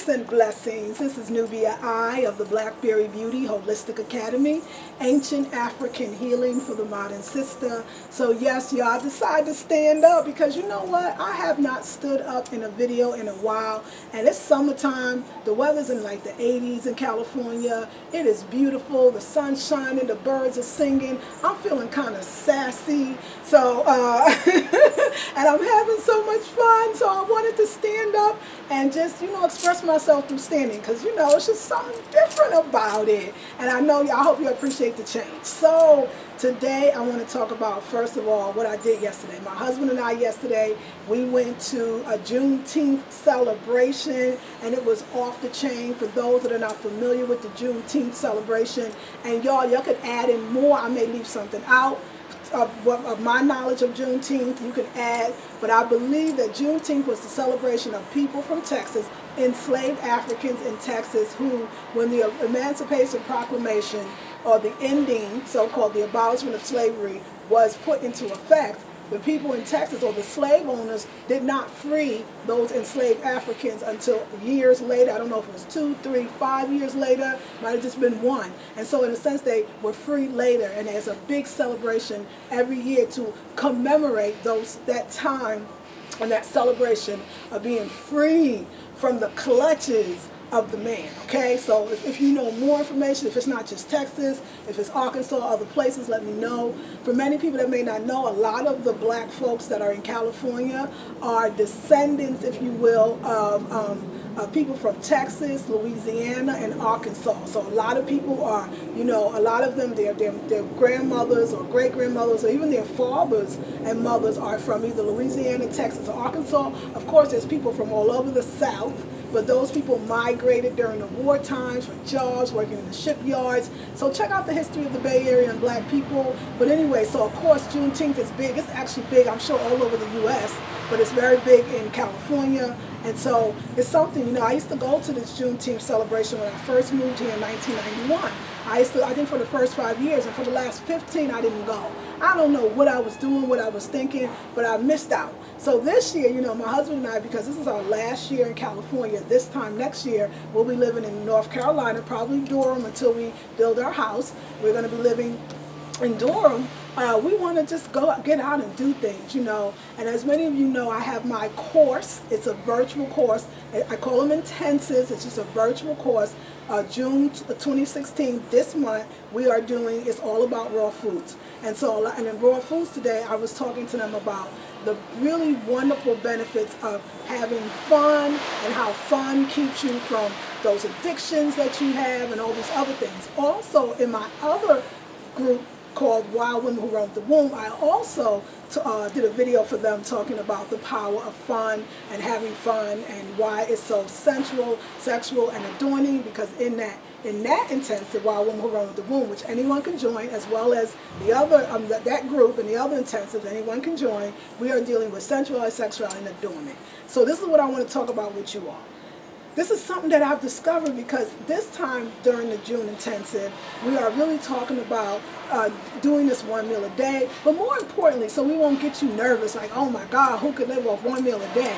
Peace and blessings. This is Nubia I of the Blackberry Beauty Holistic Academy, Ancient African Healing for the Modern Sister. So yes, y'all decide to stand up because you know what? I have not stood up in a video in a while, and it's summertime. The weather's in like the 80s in California. It is beautiful. The sun's shining. The birds are singing. I'm feeling kind of sassy. So, and I'm having so much fun. So I wanted to stand up and just, express myself through standing because, it's just something different about it. And I hope you appreciate the change. So today I want to talk about, first of all, what I did yesterday. My husband and I yesterday, we went to a Juneteenth celebration, and it was off the chain for those that are not familiar with the Juneteenth celebration. And y'all could add in more. I may leave something out of my knowledge of Juneteenth. You can add, but I believe that Juneteenth was the celebration of people from Texas, enslaved Africans in Texas, who, when the Emancipation Proclamation, or the ending, so-called the abolishment of slavery, was put into effect, the people in Texas, or the slave owners, did not free those enslaved Africans until years later. I don't know if it was 2, 3, 5 years later. Might have just been one. And so in a sense, they were freed later. And there's a big celebration every year to commemorate that time and that celebration of being free from the clutches of the man. Okay, so if you know more information, if it's not just Texas, if it's Arkansas, other places, let me know. For many people that may not know, a lot of the black folks that are in California are descendants, if you will, of people from Texas, Louisiana, and Arkansas. So a lot of people are, a lot of them, their grandmothers or great-grandmothers or even their fathers and mothers are from either Louisiana, Texas, or Arkansas. Of course, there's people from all over the South, but those people migrated during the war times for jobs, working in the shipyards. So check out the history of the Bay Area and black people. But anyway, so of course Juneteenth is big. It's actually big, I'm sure, all over the U.S., but it's very big in California. And so it's something, I used to go to this Juneteenth celebration when I first moved here in 1991. I think for the first 5 years, and for the last 15, I didn't go. I don't know what I was doing, what I was thinking, but I missed out. So this year, my husband and I, because this is our last year in California, this time next year, we'll be living in North Carolina, probably Durham until we build our house. We're going to be living in Durham. We want to just get out and do things, And as many of you know, I have my course. It's a virtual course. I call them intensives. It's just a virtual course. June 2016, this month, we are doing, it's all about raw foods. And so, and in raw foods today, I was talking to them about the really wonderful benefits of having fun and how fun keeps you from those addictions that you have and all these other things. Also, in my other group called Wild Women Who Roam the Womb, I also did a video for them talking about the power of fun and having fun and why it's so sensual, sexual, and adorning, because in that intensive, Wild Women Who Roam the Womb, which anyone can join, as well as the other that group and the other intensives, anyone can join, we are dealing with sensuality, sexuality, and adornment. So this is what I want to talk about with you all. This is something that I've discovered because this time during the June intensive, we are really talking about doing this one meal a day, but more importantly, so we won't get you nervous, like, oh my God, who could live off one meal a day?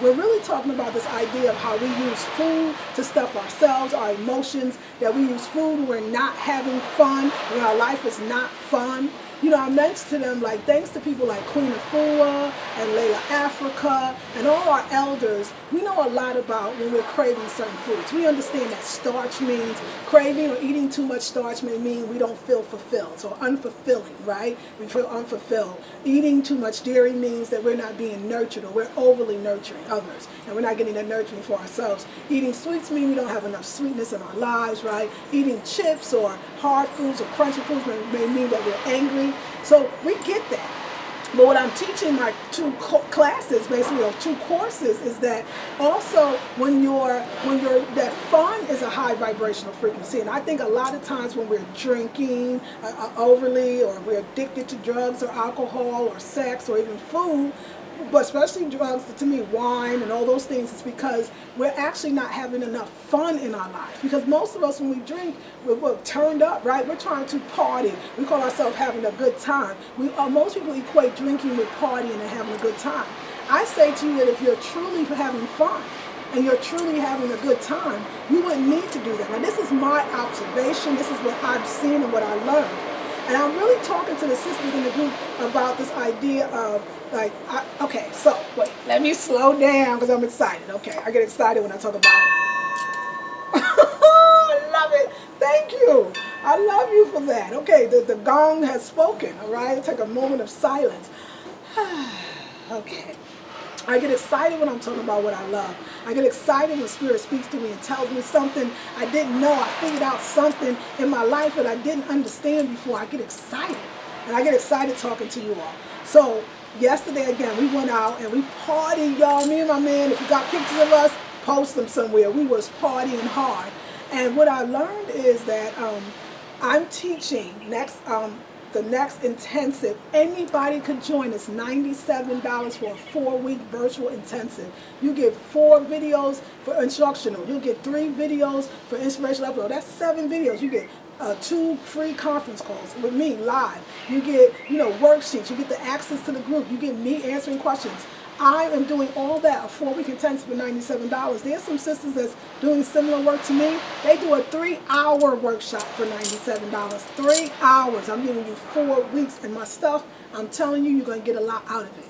We're really talking about this idea of how we use food to stuff ourselves, our emotions, that we use food when we're not having fun, when our life is not fun. I mentioned to them, like, thanks to people like Queen Afua and Layla Africa and all our elders, we know a lot about when we're craving certain foods. We understand that starch means craving or eating too much starch may mean we don't feel fulfilled, so unfulfilling, right? We feel unfulfilled. Eating too much dairy means that we're not being nurtured, or we're overly nurturing others, and we're not getting that nurturing for ourselves. Eating sweets mean we don't have enough sweetness in our lives, right? Eating chips or hard foods or crunchy foods may mean that we're angry. So we get that. But what I'm teaching my two classes, basically, or two courses, is that also when that fun is a high vibrational frequency. And I think a lot of times when we're drinking overly, or we're addicted to drugs or alcohol or sex or even food, but especially drugs, to me, wine and all those things, it's because we're actually not having enough fun in our lives. Because most of us, when we drink, we're turned up, right? We're trying to party. We call ourselves having a good time. Most people equate drinking with partying and having a good time. I say to you that if you're truly having fun, and you're truly having a good time, you wouldn't need to do that. Now, this is my observation. This is what I've seen and what I learned. And I'm really talking to the sisters in the group about this idea of, like, okay, so, wait, let me slow down because I'm excited. Okay, I get excited when I talk about it. I love it. Thank you. I love you for that. Okay, the gong has spoken, all right? Take a moment of silence. Okay. I get excited when I'm talking about what I love. I get excited when Spirit speaks to me and tells me something I didn't know. I figured out something in my life that I didn't understand before. I get excited. And I get excited talking to you all. So yesterday, again, we went out and we partied, y'all. Me and my man, if you got pictures of us, post them somewhere. We was partying hard. And what I learned is that I'm teaching the next intensive. Anybody could join. It's $97 for a 4-week virtual intensive. You get 4 videos for instructional. You'll get 3 videos for inspirational upload. That's 7 videos. You get 2 free conference calls with me live. You get, worksheets. You get the access to the group. You get me answering questions. I am doing all that, a 4-week intensive for $97. There's some sisters that's doing similar work to me. They do a 3-hour workshop for $97. 3 hours. I'm giving you 4 weeks. And my stuff, I'm telling you, you're going to get a lot out of it.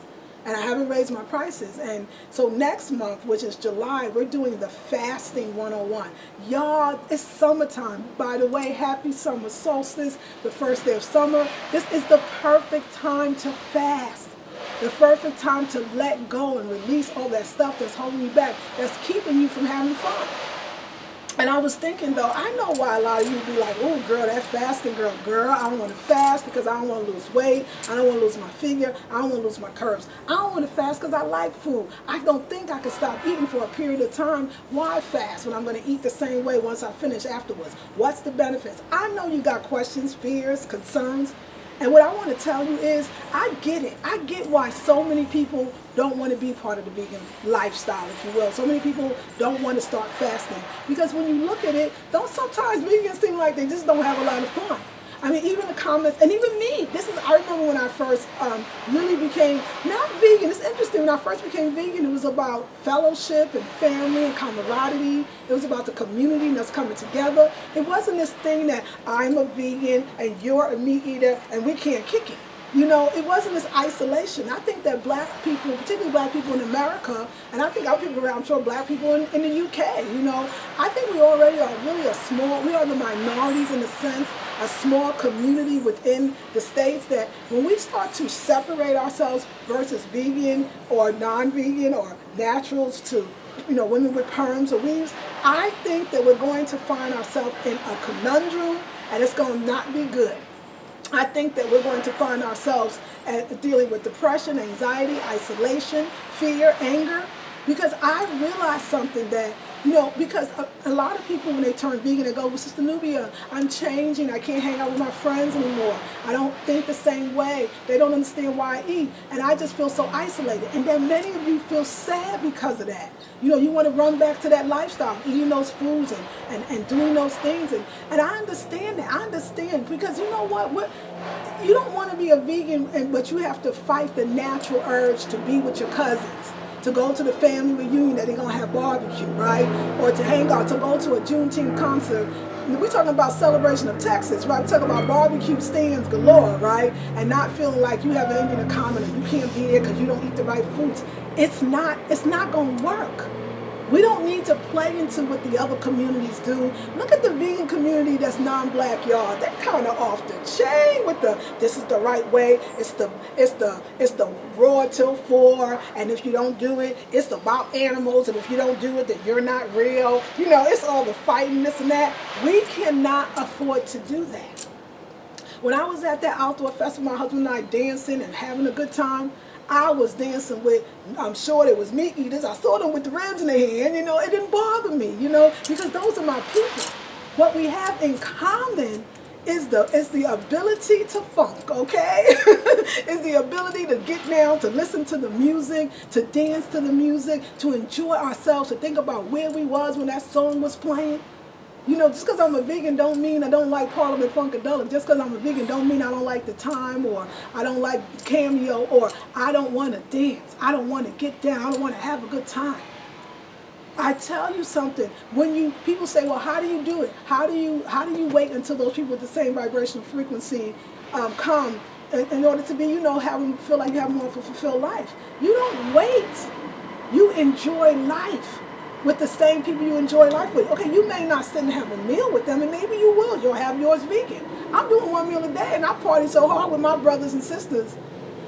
And I haven't raised my prices. And so next month, which is July, we're doing the Fasting 101. Y'all, it's summertime. By the way, happy summer solstice, the first day of summer. This is the perfect time to fast. The perfect time to let go and release all that stuff that's holding you back, that's keeping you from having fun. And I was thinking, though, I know why a lot of you be like, oh, girl, that fasting girl. Girl, I don't want to fast because I don't want to lose weight. I don't want to lose my figure. I don't want to lose my curves. I don't want to fast because I like food. I don't think I can stop eating for a period of time. Why fast when I'm going to eat the same way once I finish afterwards? What's the benefits? I know you got questions, fears, concerns. And what I want to tell you is, I get it. I get why so many people don't want to be part of the vegan lifestyle, if you will. So many people don't want to start fasting. Because when you look at it, don't sometimes vegans seem like they just don't have a lot of fun. I mean, even the comments, and even me, I remember when I first really became, not vegan, it's interesting, when I first became vegan, it was about fellowship and family and camaraderie. It was about the community that's coming together. It wasn't this thing that I'm a vegan and you're a meat eater and we can't kick it. It wasn't this isolation. I think that black people, particularly black people in America, and I think other people around, I'm sure black people in the UK, I think we already are really we are the minorities in a sense, a small community within the states, that when we start to separate ourselves versus vegan or non-vegan or naturals to women with perms or weaves, I think that we're going to find ourselves in a conundrum, and it's going to not be good. I think that we're going to find ourselves dealing with depression, anxiety, isolation, fear, anger, because I realized something that, because a lot of people, when they turn vegan, they go, well, Sister Nubia, I'm changing. I can't hang out with my friends anymore. I don't think the same way. They don't understand why I eat. And I just feel so isolated. And then many of you feel sad because of that. You want to run back to that lifestyle, eating those foods and doing those things. And I understand that. I understand. Because you know what? You don't want to be a vegan, but you have to fight the natural urge to be with your cousins, to go to the family reunion that they're going to have barbecue, right? Or to hang out, to go to a Juneteenth concert. We're talking about celebration of Texas, right? We're talking about barbecue stands galore, right? And not feeling like you have anything in common or you can't be there because you don't eat the right foods. It's not going to work. We don't need to play into what the other communities do. Look at the vegan community that's non-black, y'all. They're kind of off the chain with this is the right way. It's the raw till 4, and if you don't do it, it's about animals, and if you don't do it, then you're not real. It's all the fighting, this and that. We cannot afford to do that. When I was at that outdoor festival, my husband and I dancing and having a good time, I was dancing with, I'm sure there was meat eaters. I saw them with the ribs in their hand, it didn't bother me, because those are my people. What we have in common is the ability to funk, okay? Is the ability to get down, to listen to the music, to dance to the music, to enjoy ourselves, to think about where we was when that song was playing. Just because I'm a vegan don't mean I don't like Parliament Funkadelic. Just because I'm a vegan don't mean I don't like The Time, or I don't like Cameo, or I don't want to dance. I don't want to get down. I don't want to have a good time. I tell you something. When people say, "Well, how do you do it? How do you wait until those people with the same vibrational frequency come in order to be, feel like you have more of a fulfilled life?" You don't wait. You enjoy life with the same people you enjoy life with. Okay, you may not sit and have a meal with them, and maybe you will. You'll have yours vegan. I'm doing one meal a day, and I party so hard with my brothers and sisters.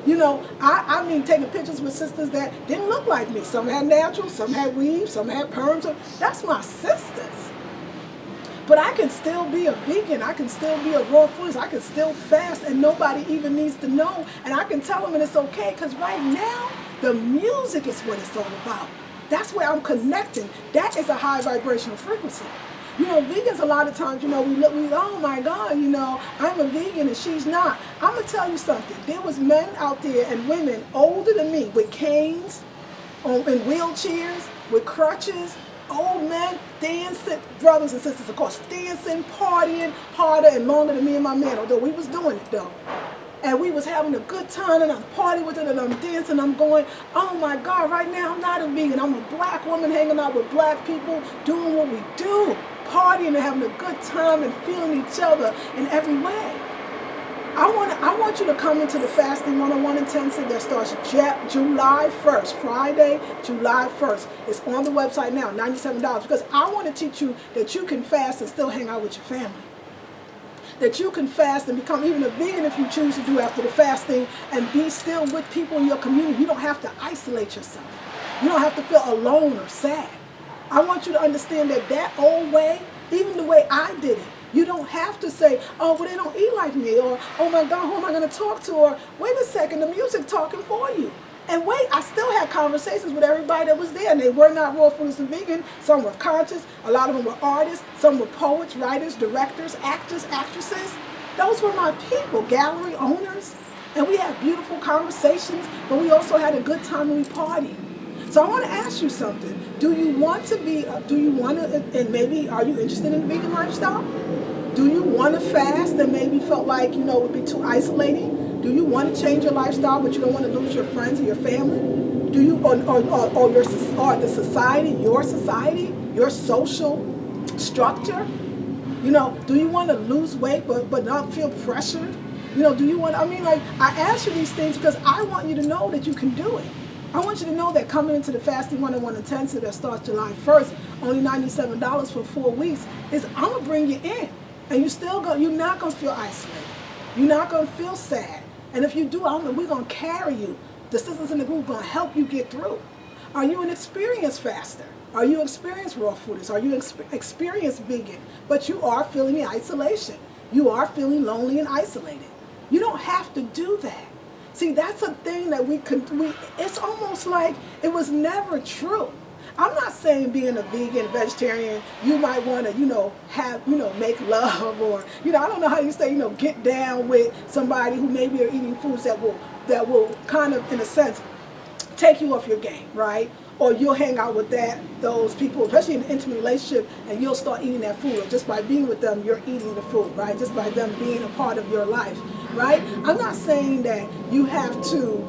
I mean, taking pictures with sisters that didn't look like me. Some had natural, some had weave, some had perms. That's my sisters. But I can still be a vegan. I can still be a raw foodist. I can still fast, and nobody even needs to know. And I can tell them, and it's okay, because right now, the music is what it's all about. That's where I'm connecting. That is a high vibrational frequency. Vegans a lot of times, we oh my God, I'm a vegan and she's not. I'm going to tell you something. There was men out there and women older than me with canes, in wheelchairs, with crutches, old men, dancing, brothers and sisters, of course, dancing, partying harder and longer than me and my man, although we was doing it though. And we was having a good time, and I'm partying with it, and I'm dancing, I'm going, oh my God, right now I'm not a vegan. I'm a black woman hanging out with black people, doing what we do, partying and having a good time and feeling each other in every way. I want you to come into the Fasting 101 Intensive that starts July 1st, Friday, July 1st. It's on the website now, $97, because I want to teach you that you can fast and still hang out with your family. That you can fast and become even a vegan if you choose to do after the fasting, and be still with people in your community. You don't have to isolate yourself. You don't have to feel alone or sad. I want you to understand that old way, even the way I did it, you don't have to say, oh, well, they don't eat like me, or, oh my God, who am I going to talk to, or, wait a second, the music talking for you. And wait, I still had conversations with everybody that was there, and they were not raw foodists and vegan. Some were conscious, a lot of them were artists, some were poets, writers, directors, actors, actresses. Those were my people, gallery owners. And we had beautiful conversations, but we also had a good time and we partied. So I want to ask you something. Do you want to, and maybe are you interested in the vegan lifestyle? Do you want to fast and maybe felt like, it would be too isolating? Do you want to change your lifestyle, but you don't want to lose your friends or your family? Do you, or the society, your social structure? Do you want to lose weight but not feel pressured? Do you want, I ask you these things because I want you to know that you can do it. I want you to know that coming into the Fasting 101 Intensive that starts July 1st, only $97 for 4 weeks, is I'm going to bring you in. And you're not going to feel isolated. You're not going to feel sad. And if you do, we're going to carry you. The sisters in the group are going to help you get through. Are you an experienced faster? Are you experienced raw foodist? Are you experienced vegan? But you are feeling the isolation. You are feeling lonely and isolated. You don't have to do that. See, that's a thing that it's almost like it was never true. I'm not saying being a vegan, vegetarian, you might want to, make love, or, I don't know how you say, get down with somebody who maybe are eating foods that will kind of, in a sense, take you off your game, right? Or you'll hang out with those people, especially in an intimate relationship, and you'll start eating that food. Or just by being with them, you're eating the food, right? Just by them being a part of your life, right? I'm not saying that you have to,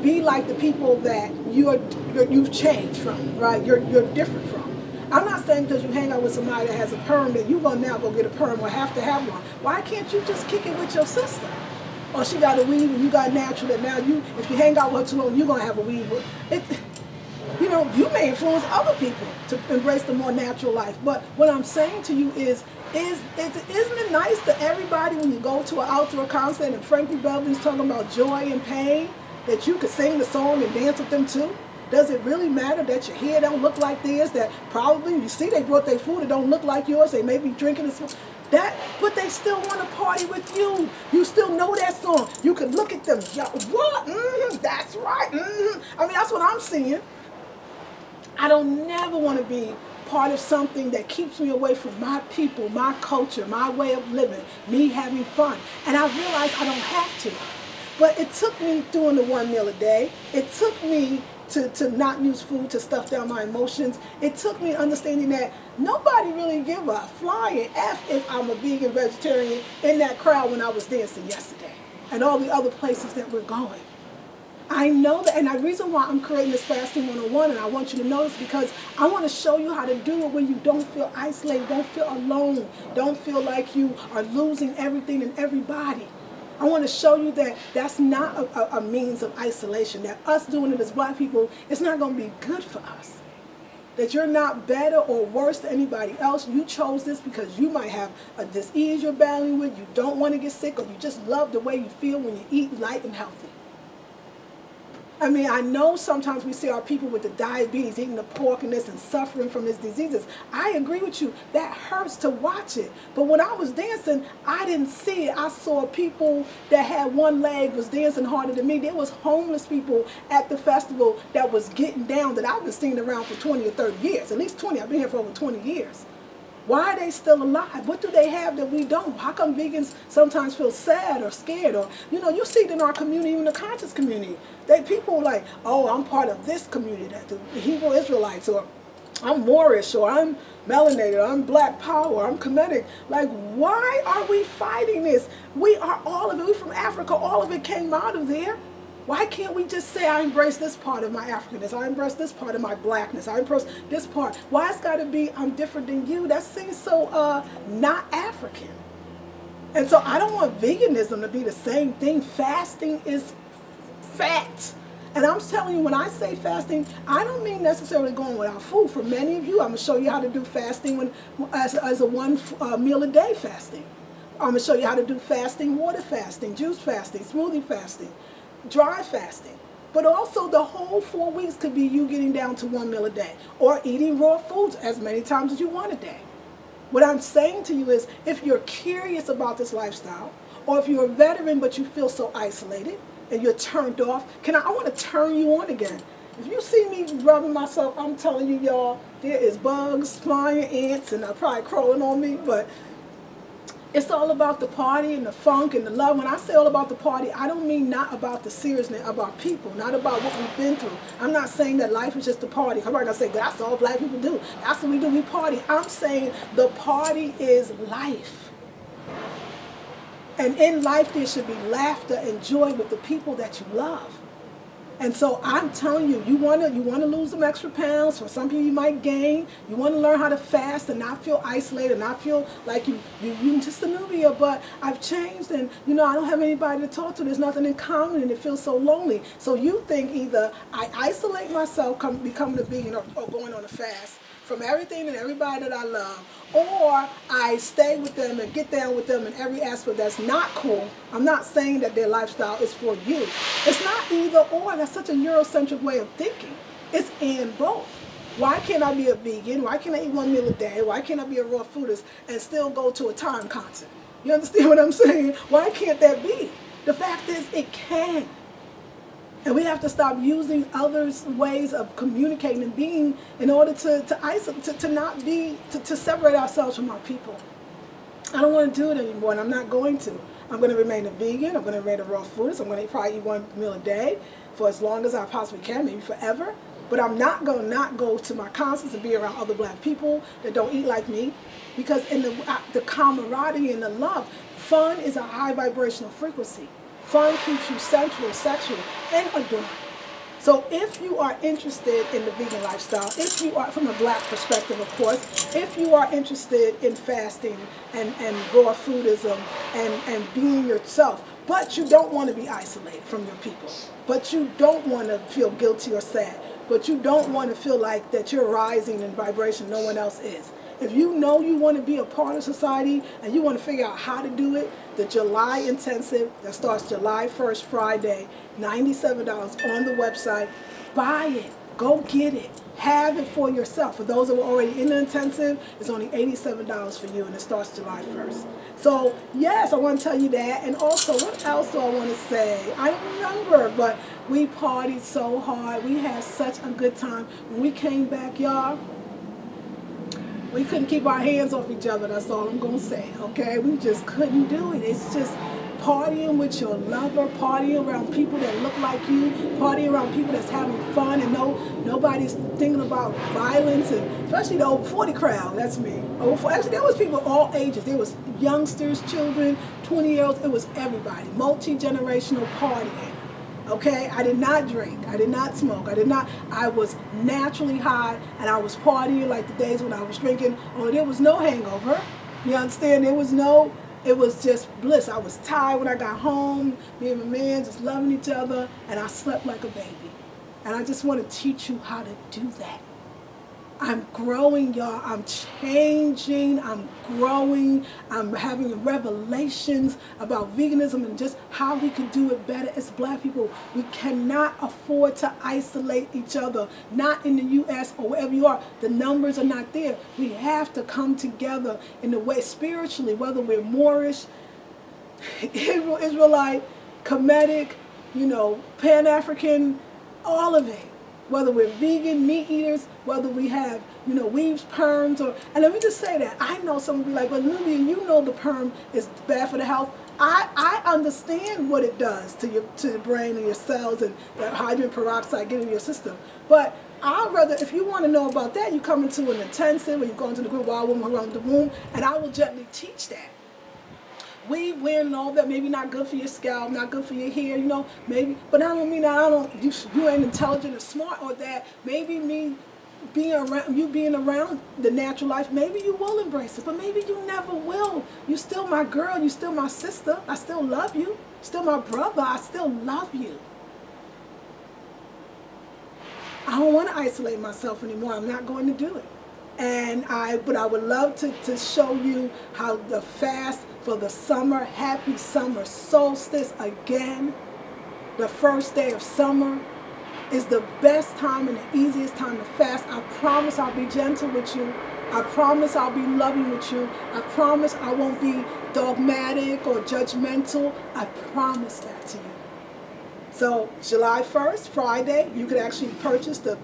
be like the people that you've changed from, right? You're different from. I'm not saying because you hang out with somebody that has a perm that you're going to now go get a perm or have to have one. Why can't you just kick it with your sister? Or she got a weave and you got natural, that now if you hang out with her too long, you're going to have a weave. You may influence other people to embrace the more natural life. But what I'm saying to you isn't it nice to everybody when you go to an outdoor concert and Frankie Beverly's talking about joy and pain, that you could sing the song and dance with them too? Does it really matter that your hair don't look like theirs? That probably, you see they brought their food, it don't look like yours, they may be drinking this. But they still want to party with you. You still know that song. You could look at them, yo, what? That's right. That's what I'm seeing. I don't never want to be part of something that keeps me away from my people, my culture, my way of living, me having fun. And I realized I don't have to. But it took me doing the 1 meal a day. It took me to not use food to stuff down my emotions. It took me understanding that nobody really give a flying F if I'm a vegan, vegetarian in that crowd when I was dancing yesterday and all the other places that we're going. I know that, and the reason why I'm creating this Fasting 101, and I want you to know this because I want to show you how to do it when you don't feel isolated, don't feel alone, don't feel like you are losing everything and everybody. I want to show you that that's not a means of isolation, that us doing it as black people, it's not going to be good for us. That you're not better or worse than anybody else. You chose this because you might have a disease you're battling with, you don't want to get sick, or you just love the way you feel when you eat light and healthy. I mean, I know sometimes we see our people with the diabetes eating the pork and this and suffering from these diseases. I agree with you. That hurts to watch it. But when I was dancing, I didn't see it. I saw people that had one leg was dancing harder than me. There was homeless people at the festival that was getting down that I've been seeing around for 20 or 30 years. At least 20. I've been here for over 20 years. Why are they still alive? What do they have that we don't? How come vegans sometimes feel sad or scared? Or, you see it in our community, even the conscious community. People like, oh, I'm part of this community, that the Hebrew Israelites, or I'm Moorish, or I'm melanated, or I'm black power, or I'm Kemetic. Like, why are we fighting this? We are all of it. We're from Africa. All of it came out of there. Why can't we just say, I embrace this part of my Africanness, I embrace this part of my blackness, I embrace this part? Why it's got to be, I'm different than you? That seems so not African. And so I don't want veganism to be the same thing. Fasting is fat. And I'm telling you, when I say fasting, I don't mean necessarily going without food. For many of you, I'm going to show you how to do fasting as a one meal a day fasting. I'm going to show you how to do fasting, water fasting, juice fasting, smoothie fasting, dry fasting. But also the whole 4 weeks could be you getting down to 1 meal a day or eating raw foods as many times as you want a day. What I'm saying to you is, if you're curious about this lifestyle, or if you're a veteran but you feel so isolated and you're turned off, I want to turn you on again. If you see me rubbing myself, I'm telling you, y'all, there is bugs, flying, ants, and they're probably crawling on me, but it's all about the party and the funk and the love. When I say all about the party, I don't mean not about the seriousness of our people, not about what we've been through. I'm not saying that life is just a party. I'm not going to say that's all black people do. That's what we do, we party. I'm saying the party is life. And in life there should be laughter and joy with the people that you love. And so I'm telling you, you want to lose some extra pounds. For some people, you might gain. You want to learn how to fast and not feel isolated, not feel like you just a newbie. But I've changed, and I don't have anybody to talk to. There's nothing in common, and it feels so lonely. So you think either I isolate myself, becoming a vegan, or going on a fast from everything and everybody that I love, or I stay with them and get down with them in every aspect that's not cool. I'm not saying that their lifestyle is for you. It's not either or. That's such a Eurocentric way of thinking. It's and both. Why can't I be a vegan? Why can't I eat 1 meal a day? Why can't I be a raw foodist and still go to a time concert? You understand what I'm saying? Why can't that be? The fact is, it can. And we have to stop using others' ways of communicating and being in order to isolate, to separate ourselves from our people. I don't want to do it anymore, and I'm not going to. I'm going to remain a vegan. I'm going to remain a raw foodist. I'm going to probably eat 1 meal a day for as long as I possibly can, maybe forever. But I'm not going to not go to my concerts and be around other black people that don't eat like me, because in the camaraderie and the love, fun is a high vibrational frequency. Fun keeps you sensual, sexual, and adoring. So if you are interested in the vegan lifestyle, if you are, from a black perspective, of course, if you are interested in fasting and raw foodism and being yourself, but you don't want to be isolated from your people, but you don't want to feel guilty or sad, but you don't want to feel like that you're rising in vibration, no one else is. If you know you want to be a part of society and you want to figure out how to do it, the July intensive that starts July 1st, Friday, $97 on the website. Buy it. Go get it. Have it for yourself. For those that were already in the intensive, it's only $87 for you, and it starts July 1st. So, yes, I want to tell you that. And also, what else do I want to say? I don't remember, but we partied so hard. We had such a good time. When we came back, y'all, we couldn't keep our hands off each other. That's all I'm going to say, okay? We just couldn't do it. It's just partying with your lover, partying around people that look like you, partying around people that's having fun, and nobody's thinking about violence, and especially the over 40 crowd. That's me. Actually, there was people all ages. There was youngsters, children, 20-year-olds. It was everybody. Multi-generational partying. Okay, I did not drink, I did not smoke, I was naturally high, and I was partying like the days when I was drinking, only there was no hangover. You understand? It was just bliss. I was tired when I got home, me and my man just loving each other, and I slept like a baby. And I just want to teach you how to do that. I'm growing, y'all. I'm changing. I'm growing. I'm having revelations about veganism and just how we can do it better as black people. We cannot afford to isolate each other. Not in the U.S. or wherever you are. The numbers are not there. We have to come together in the way spiritually, whether we're Moorish, Israelite, Kemetic, Pan-African, all of it. Whether we're vegan, meat eaters, whether we have, weaves, perms, and let me just say that. I know someone will be like, well, Nubia, you know the perm is bad for the health. I understand what it does to the brain and your cells and the hydrogen peroxide getting in your system. But I'd rather, if you want to know about that, you come into an intensive or you go into the group Wild Woman Around the Womb, and I will gently teach that. Weave, wearing, and all that, maybe not good for your scalp, not good for your hair, maybe, but I don't mean that you ain't intelligent or smart or that. Maybe me being around the natural life, maybe you will embrace it, but maybe you never will. You still my girl, you still my sister, I still love you. Still my brother, I still love you. I don't want to isolate myself anymore. I'm not going to do it. But I would love to show you how the fast for the summer, happy summer solstice again, the first day of summer, is the best time and the easiest time to fast. I promise I'll be gentle with you. I promise I'll be loving with you. I promise I won't be dogmatic or judgmental. I promise that to you. So July 1st, Friday, you can actually purchase the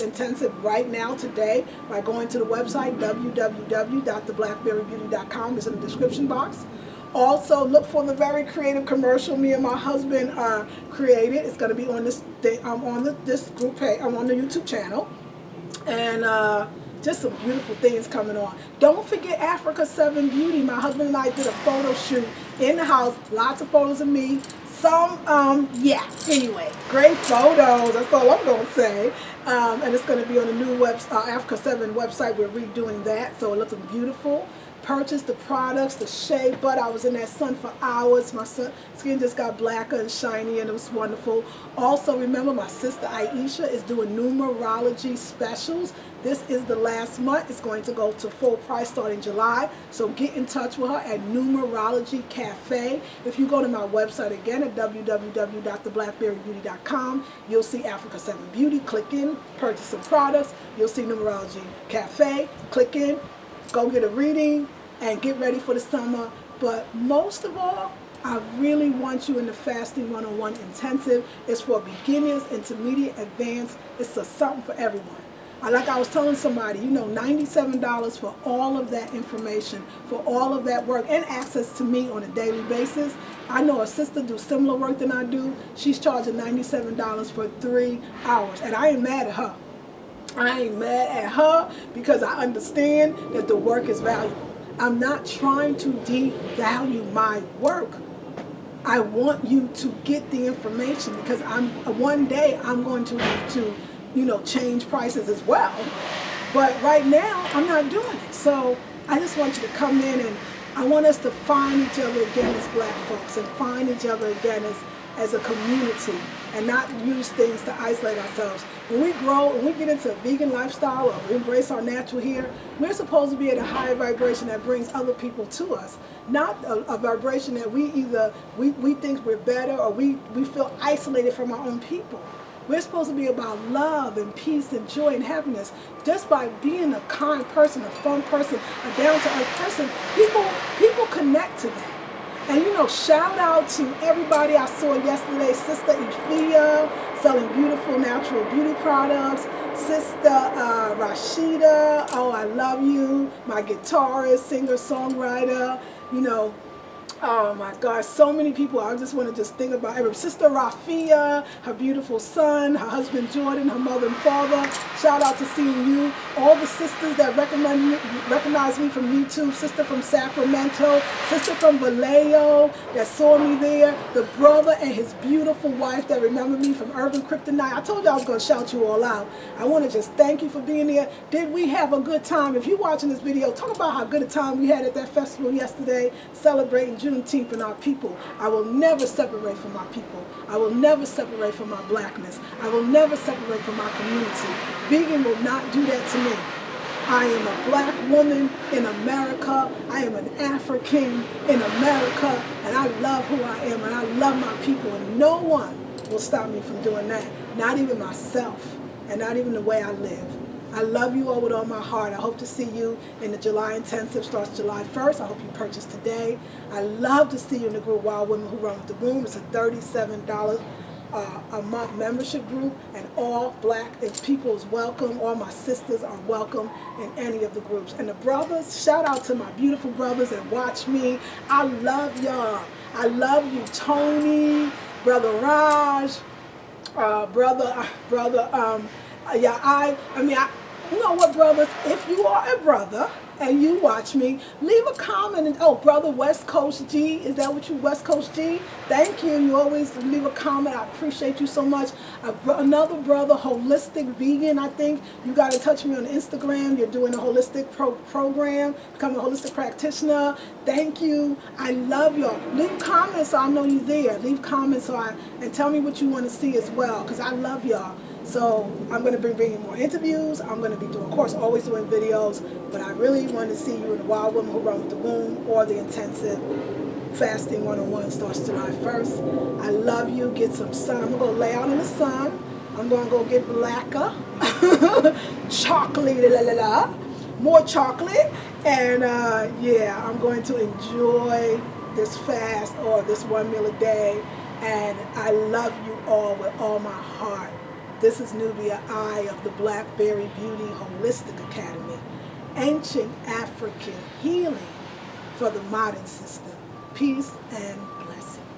intensive right now, today, by going to the website, www.theblackberrybeauty.com. It's in the description box. Also, look for the very creative commercial me and my husband created. It's going to be on this day. I'm on this group page. I'm on the YouTube channel. And just some beautiful things coming on. Don't forget Africa 7 Beauty. My husband and I did a photo shoot in the house. Lots of photos of me. Anyway, great photos. That's all I'm going to say. And it's going to be on the new Africa 7 website. We're redoing that, so it looks beautiful. Purchase the products, the shea butter. I was in that sun for hours. My skin just got blacker and shiny, and it was wonderful. Also, remember, my sister Aisha is doing numerology specials. This is the last month. It's going to go to full price starting July. So get in touch with her at Numerology Cafe. If you go to my website again at www.theblackberrybeauty.com, you'll see Africa 7 Beauty. Click in, purchase some products. You'll see Numerology Cafe. Click in, go get a reading, and get ready for the summer. But most of all, I really want you in the Fasting 101 Intensive. It's for beginners, intermediate, advanced. It's something for everyone. Like I was telling somebody, $97 for all of that information, for all of that work, and access to me on a daily basis. I know a sister do similar work than I do. She's charging $97 for 3 hours, and I ain't mad at her. I ain't mad at her because I understand that the work is valuable. I'm not trying to devalue my work. I want you to get the information because one day I'm going to have to change prices as well. But right now, I'm not doing it. So I just want you to come in, and I want us to find each other again as black folks, and find each other again as a community, and not use things to isolate ourselves. When we grow, when we get into a vegan lifestyle, or we embrace our natural hair, we're supposed to be at a higher vibration that brings other people to us. Not a vibration that we think we're better, or we feel isolated from our own people. We're supposed to be about love and peace and joy and happiness. Just by being a kind person, a fun person, a down-to-earth person, people connect to that. And shout out to everybody I saw yesterday. Sister Ifia selling beautiful natural beauty products. Sister Rashida, oh, I love you. My guitarist, singer, songwriter. Oh my gosh, so many people. I just want to just think about her sister Rafia, her beautiful son, her husband Jordan, her mother and father. Shout out to seeing you. All the sisters that recognize me from YouTube. Sister from Sacramento, sister from Vallejo that saw me there. The brother and his beautiful wife that remember me from Urban Kryptonite. I told you I was going to shout you all out. I want to just thank you for being there. Did we have a good time? If you're watching this video, talk about how good a time we had at that festival yesterday, celebrating Juneteenth and our people. I will never separate from my people. I will never separate from my blackness. I will never separate from my community. Vegan will not do that to me. I am a black woman in America. I am an African in America. And I love who I am and I love my people. And no one will stop me from doing that. Not even myself and not even the way I live. I love you all with all my heart. I hope to see you in the July intensive. Starts July 1st. I hope you purchase today. I love to see you in the group Wild Women Who Run With The Womb. It's a $37 a month membership group, and all black people is welcome. All my sisters are welcome in any of the groups. And the brothers, shout out to my beautiful brothers that watch me. I love y'all. I love you, Tony, Brother Raj, you know what, brothers, if you are a brother and you watch me, leave a comment. And, oh, brother West Coast G, is that what you, West Coast G? Thank you. You always leave a comment. I appreciate you so much. Another brother, Holistic Vegan, I think. You got to touch me on Instagram. You're doing a holistic program, become a holistic practitioner. Thank you. I love y'all. Leave comments so I know you're there. Leave comments and tell me what you want to see as well, because I love y'all. So I'm going to be bringing more interviews. I'm going to be doing, of course, always doing videos, but I really want to see you in the Wild Women Who Run With The Womb or the intensive fasting 101 starts July 1st. I love you. Get some sun. I'm going to go lay out in the sun. I'm going to go get blacker, chocolate, more chocolate, and yeah, I'm going to enjoy this fast or this one meal a day, and I love you all with all my heart. This is Nubia I of the Blackberry Beauty Holistic Academy. Ancient African healing for the modern sister. Peace and blessings.